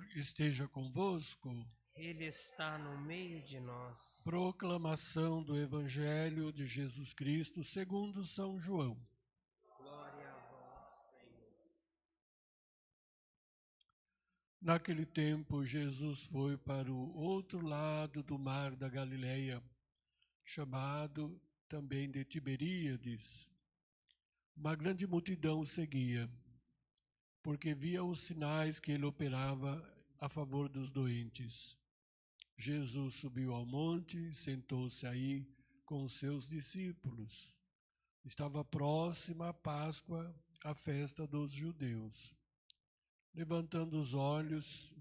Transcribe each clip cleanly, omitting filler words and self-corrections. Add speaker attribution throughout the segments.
Speaker 1: Senhor esteja convosco.
Speaker 2: Ele está no meio de nós.
Speaker 1: Proclamação do Evangelho de Jesus Cristo segundo São João.
Speaker 2: Glória a vós, Senhor.
Speaker 1: Naquele tempo, Jesus foi para o outro lado do mar da Galileia, chamado também de Tiberíades. Uma grande multidão o seguia, porque via os sinais que ele operava a favor dos doentes. Jesus subiu ao monte e sentou-se aí com os seus discípulos. Estava próxima a Páscoa, a festa dos judeus. Levantando os olhos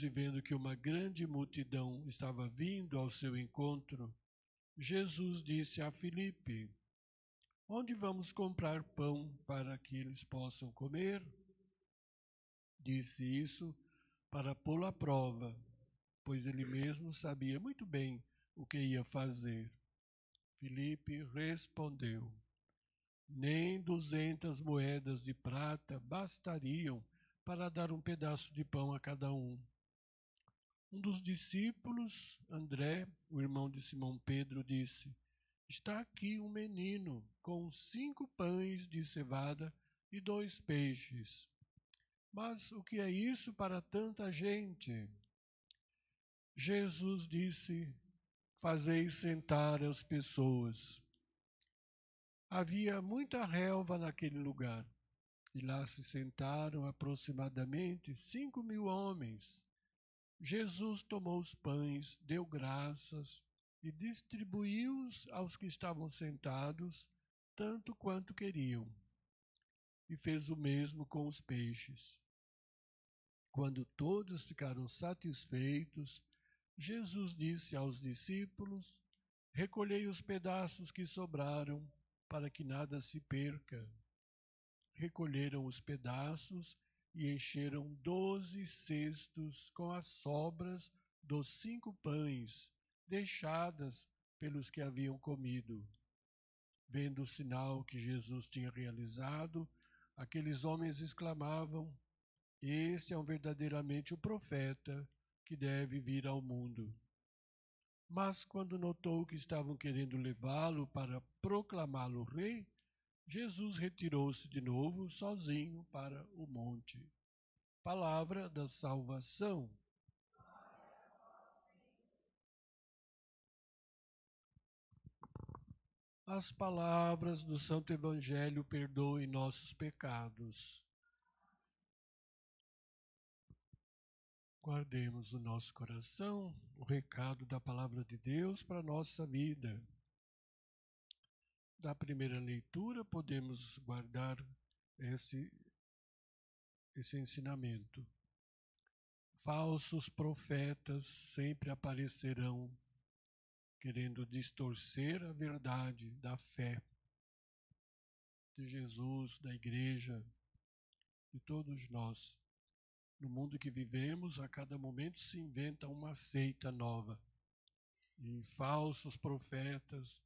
Speaker 1: e vendo que uma grande multidão estava vindo ao seu encontro, Jesus disse a Filipe: Onde vamos comprar pão para que eles possam comer? Disse isso para pô-lo à prova, pois ele mesmo sabia muito bem o que ia fazer. Filipe respondeu: Nem 200 moedas de prata bastariam para dar um pedaço de pão a cada um. Um dos discípulos, André, o irmão de Simão Pedro, disse: Está aqui um menino com 5 pães de cevada e 2 peixes. Mas o que é isso para tanta gente? Jesus disse: Fazei sentar as pessoas. Havia muita relva naquele lugar, e lá se sentaram aproximadamente 5.000 homens. Jesus tomou os pães, deu graças e distribuiu-os aos que estavam sentados, tanto quanto queriam. E fez o mesmo com os peixes. Quando todos ficaram satisfeitos, Jesus disse aos discípulos: Recolhei os pedaços que sobraram, para que nada se perca. Recolheram os pedaços e encheram 12 cestos com as sobras dos 5 pães, deixadas pelos que haviam comido. Vendo o sinal que Jesus tinha realizado, aqueles homens exclamavam: Este é verdadeiramente o profeta que deve vir ao mundo. Mas quando notou que estavam querendo levá-lo para proclamá-lo rei, Jesus retirou-se de novo sozinho para o monte. Palavra da salvação. As palavras do Santo Evangelho perdoem nossos pecados. Guardemos no nosso coração o recado da Palavra de Deus para a nossa vida. Da primeira leitura, podemos guardar esse ensinamento. Falsos profetas sempre aparecerão, querendo distorcer a verdade da fé de Jesus, da Igreja, de todos nós. No mundo que vivemos, a cada momento se inventa uma seita nova. E falsos profetas,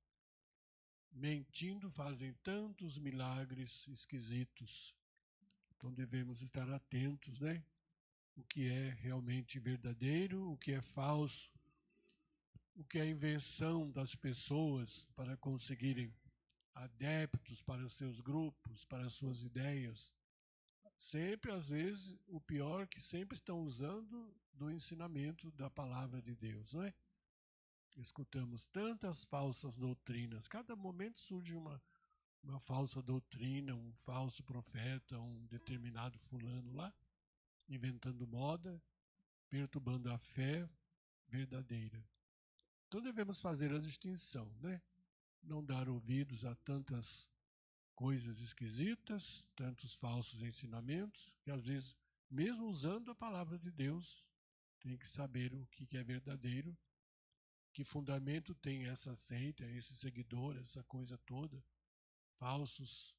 Speaker 1: mentindo, fazem tantos milagres esquisitos. Então devemos estar atentos, né? O que é realmente verdadeiro, o que é falso, o que é invenção das pessoas para conseguirem adeptos para seus grupos, para suas ideias. Sempre, às vezes, o pior que sempre estão usando do ensinamento da palavra de Deus, não é? Escutamos tantas falsas doutrinas. Cada momento surge uma falsa doutrina, um falso profeta, um determinado fulano lá, inventando moda, perturbando a fé verdadeira. Então devemos fazer a distinção, né? Não dar ouvidos a tantas coisas esquisitas, tantos falsos ensinamentos, que às vezes, mesmo usando a palavra de Deus, tem que saber o que é verdadeiro, que fundamento tem essa seita, esse seguidor, essa coisa toda, falsos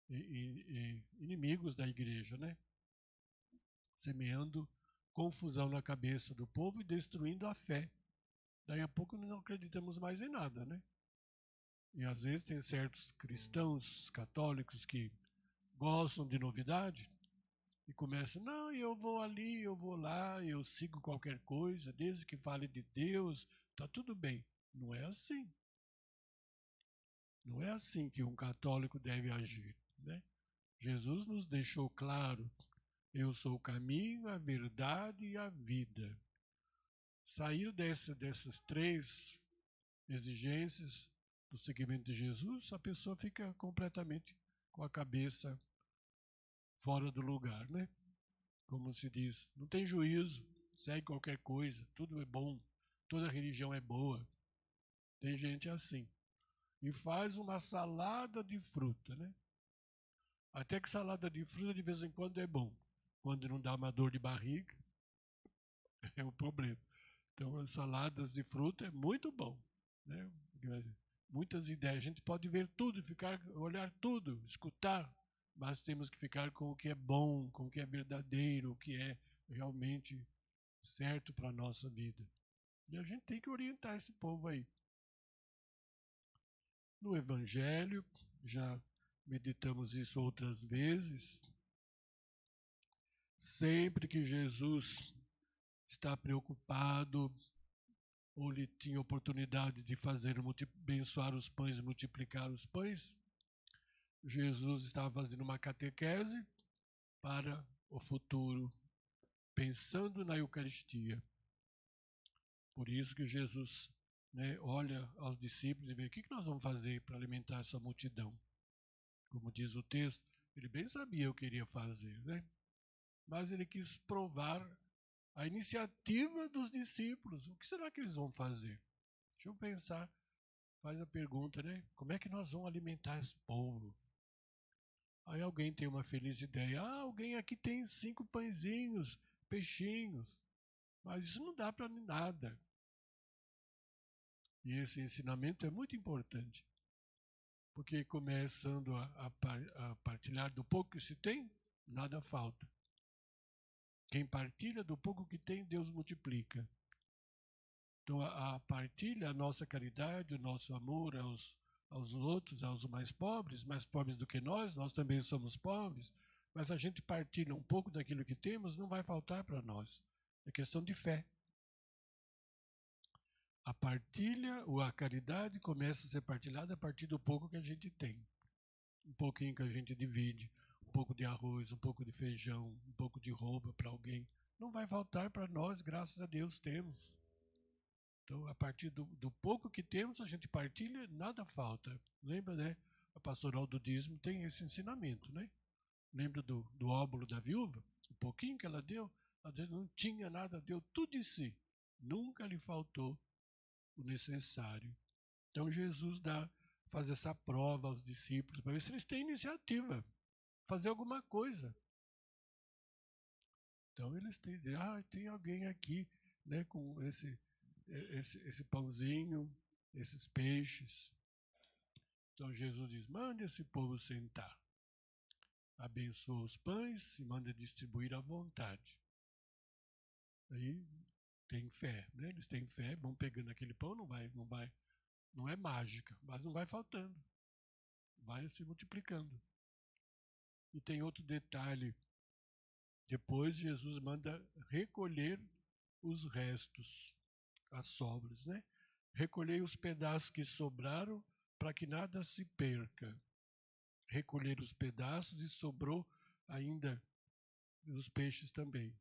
Speaker 1: e inimigos da igreja, né? Semeando confusão na cabeça do povo e destruindo a fé. Daí a pouco não acreditamos mais em nada, né? E às vezes tem certos cristãos católicos que gostam de novidade, e começa, não, eu vou ali, eu vou lá, eu sigo qualquer coisa, desde que fale de Deus, está tudo bem. Não é assim. Não é assim que um católico deve agir, né? Jesus nos deixou claro, eu sou o caminho, a verdade e a vida. Sair dessas três exigências do seguimento de Jesus, a pessoa fica completamente com a cabeça fora do lugar, né? Como se diz, não tem juízo, segue qualquer coisa, tudo é bom, toda religião é boa. Tem gente assim. E faz uma salada de fruta, né? Até que salada de fruta de vez em quando é bom. Quando não dá uma dor de barriga, é um problema. Então, as saladas de fruta é muito bom, né? Muitas ideias. A gente pode ver tudo, olhar tudo, escutar, mas temos que ficar com o que é bom, com o que é verdadeiro, o que é realmente certo para a nossa vida. E a gente tem que orientar esse povo aí. No Evangelho, já meditamos isso outras vezes, sempre que Jesus está preocupado ou ele tinha oportunidade de fazer abençoar os pães e multiplicar os pães, Jesus estava fazendo uma catequese para o futuro, pensando na Eucaristia. Por isso que Jesus, né, olha aos discípulos e vê o que nós vamos fazer para alimentar essa multidão. Como diz o texto, ele bem sabia o que iria fazer, né? Mas ele quis provar a iniciativa dos discípulos. O que será que eles vão fazer? Deixa eu pensar. Faz a pergunta, né? Como é que nós vamos alimentar esse povo? Aí alguém tem uma feliz ideia. Ah, alguém aqui tem 5 pãezinhos, peixinhos. Mas isso não dá para nada. E esse ensinamento é muito importante. Porque começando a partilhar do pouco que se tem, nada falta. Quem partilha do pouco que tem, Deus multiplica. Então, a partilha, a nossa caridade, o nosso amor aos outros, aos mais pobres do que nós também somos pobres, mas a gente partilha um pouco daquilo que temos, não vai faltar para nós. É questão de fé. A partilha ou a caridade começa a ser partilhada a partir do pouco que a gente tem. Um pouquinho que a gente divide, um pouco de arroz, um pouco de feijão, um pouco de roupa para alguém. Não vai faltar para nós, graças a Deus temos. Então, a partir do pouco que temos, a gente partilha, nada falta. Lembra, né? A pastoral do dízimo tem esse ensinamento, né? Lembra do óbolo da viúva? O pouquinho que ela deu, às vezes não tinha nada, deu tudo de si. Nunca lhe faltou o necessário. Então, Jesus faz essa prova aos discípulos para ver se eles têm iniciativa, fazer alguma coisa. Então, eles têm, tem alguém aqui, né, com esse pãozinho, esses peixes. Então Jesus diz, manda esse povo sentar. Abençoa os pães e manda distribuir à vontade. Aí tem fé, né? Eles têm fé, vão pegando aquele pão, não é mágica, mas não vai faltando. Vai se multiplicando. E tem outro detalhe. Depois Jesus manda recolher os restos, as sobras, né? Recolher os pedaços que sobraram para que nada se perca. Recolher os pedaços e sobrou ainda os peixes também.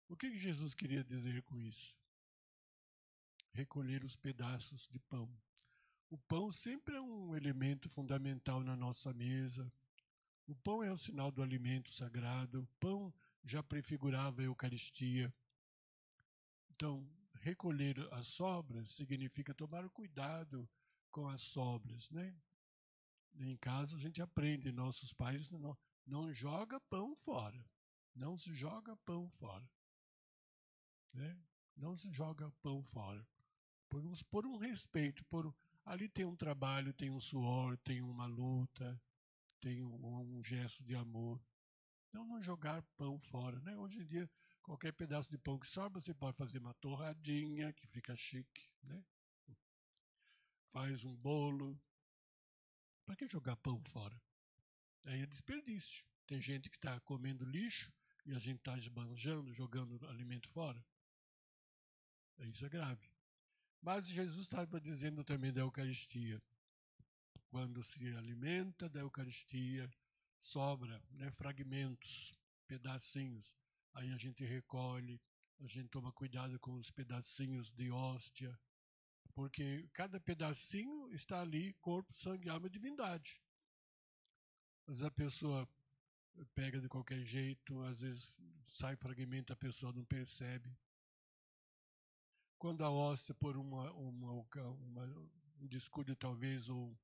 Speaker 1: O que Jesus queria dizer com isso? Recolher os pedaços de pão. O pão sempre é um elemento fundamental na nossa mesa. O pão é o sinal do alimento sagrado. O pão já prefigurava a Eucaristia. Então, recolher as sobras significa tomar cuidado com as sobras, né? Em casa a gente aprende, nossos pais não joga pão fora. Não se joga pão fora. Né? Não se joga pão fora. Por um respeito, ali tem um trabalho, tem um suor, tem uma luta, tem um gesto de amor. Então não jogar pão fora. Né? Hoje em dia, qualquer pedaço de pão que sobra, você pode fazer uma torradinha, que fica chique. Né? Faz um bolo. Para que jogar pão fora? Aí é desperdício. Tem gente que está comendo lixo e a gente está esbanjando, jogando alimento fora. Isso é grave. Mas Jesus estava dizendo também da Eucaristia. Quando se alimenta da Eucaristia, sobra, né, fragmentos, pedacinhos. Aí a gente recolhe, a gente toma cuidado com os pedacinhos de hóstia, porque cada pedacinho está ali, corpo, sangue, alma e divindade. Às vezes a pessoa pega de qualquer jeito, às vezes sai fragmento, a pessoa não percebe. Quando a hóstia, por um descuido talvez, ou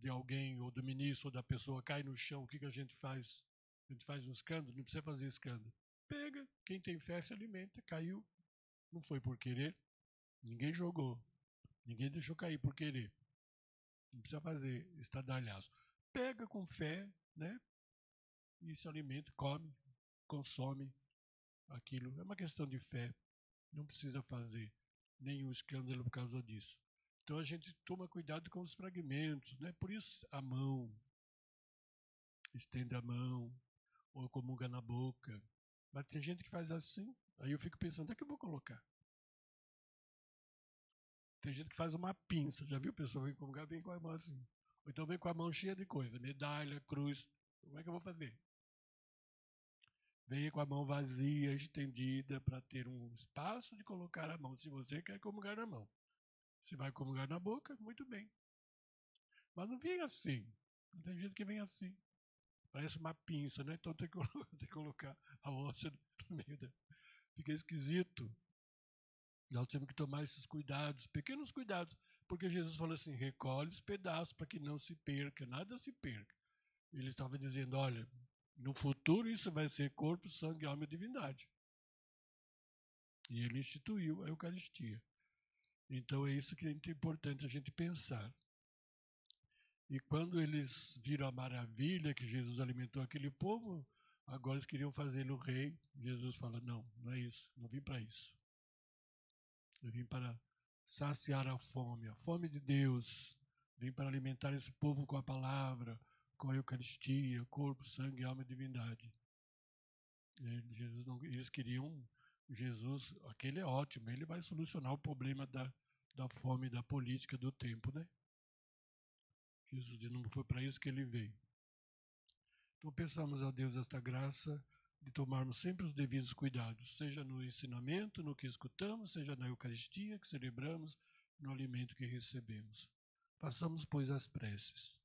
Speaker 1: de alguém, ou do ministro, ou da pessoa, cai no chão, o que a gente faz? A gente faz um escândalo? Não precisa fazer escândalo. Pega, quem tem fé se alimenta, caiu. Não foi por querer, ninguém jogou, ninguém deixou cair por querer. Não precisa fazer estardalhaço. Pega com fé, né? E se alimenta, come, consome aquilo. É uma questão de fé. Não precisa fazer nenhum escândalo por causa disso. Então a gente toma cuidado com os fragmentos, né? Por isso a mão, estende a mão, ou comunga na boca. Mas tem gente que faz assim, aí eu fico pensando, onde é que eu vou colocar? Tem gente que faz uma pinça, já viu? A pessoa vem comungar, vem com a mão assim. Ou então vem com a mão cheia de coisa, medalha, cruz. Como é que eu vou fazer? Venha com a mão vazia, estendida, para ter um espaço de colocar a mão, se você quer comungar na mão. Se vai comungar na boca, muito bem. Mas não vem assim. Não tem gente que vem assim. Parece uma pinça, né? Então tem que colocar a hóstia no meio da... Fica esquisito. Nós temos que tomar esses cuidados, pequenos cuidados. Porque Jesus falou assim, recolhe os pedaços para que não se perca, nada se perca. Ele estava dizendo, olha, no futuro isso vai ser corpo, sangue, alma e divindade. E ele instituiu a Eucaristia. Então é isso que é importante a gente pensar. E quando eles viram a maravilha que Jesus alimentou aquele povo, agora eles queriam fazê-lo rei. Jesus fala, não, não é isso, não vim para isso. Eu vim para saciar a fome de Deus. Vim para alimentar esse povo com a palavra, com a Eucaristia, corpo, sangue, alma e divindade. Eles queriam Jesus, aquele é ótimo, ele vai solucionar o problema da fome, da política do tempo, né? Jesus não foi para isso que ele veio. Então peçamos a Deus esta graça de tomarmos sempre os devidos cuidados, seja no ensinamento, no que escutamos, seja na Eucaristia que celebramos, no alimento que recebemos. Façamos, pois, as preces.